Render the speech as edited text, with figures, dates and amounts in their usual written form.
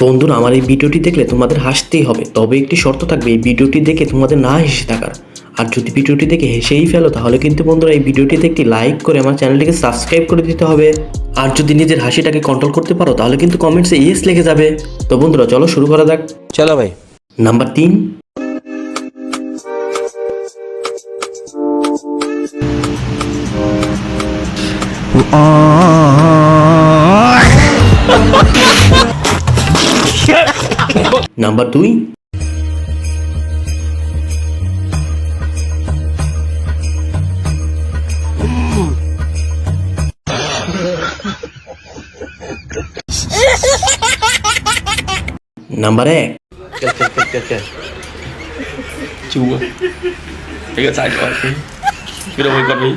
বন্ধুরা, আমার এই ভিডিওটি দেখলে তোমাদের হাসতেই হবে, তবে একটি শর্ত থাকবে, এই ভিডিওটি দেখে তোমাদের না হেসে থাকার। আর যদি ভিডিওটি দেখে হেসেই ফেলো তাহলে কিন্তু বন্ধুরা এই ভিডিওটিতে একটি লাইক করে আমার চ্যানেলটিকে সাবস্ক্রাইব করে দিতে হবে। আর যদি নিজের হাসিটাকে কন্ট্রোল করতে পারো তাহলে কিন্তু কমেন্টসে ইয়েস লিখে যাবে। তো বন্ধুরা চলো শুরু করা যাক। चलो भाई। নাম্বার 3। নাম্বার 2। নাম্বার 1। चल चल चल चल चल chua cái sai rồi cái đâu quay con đi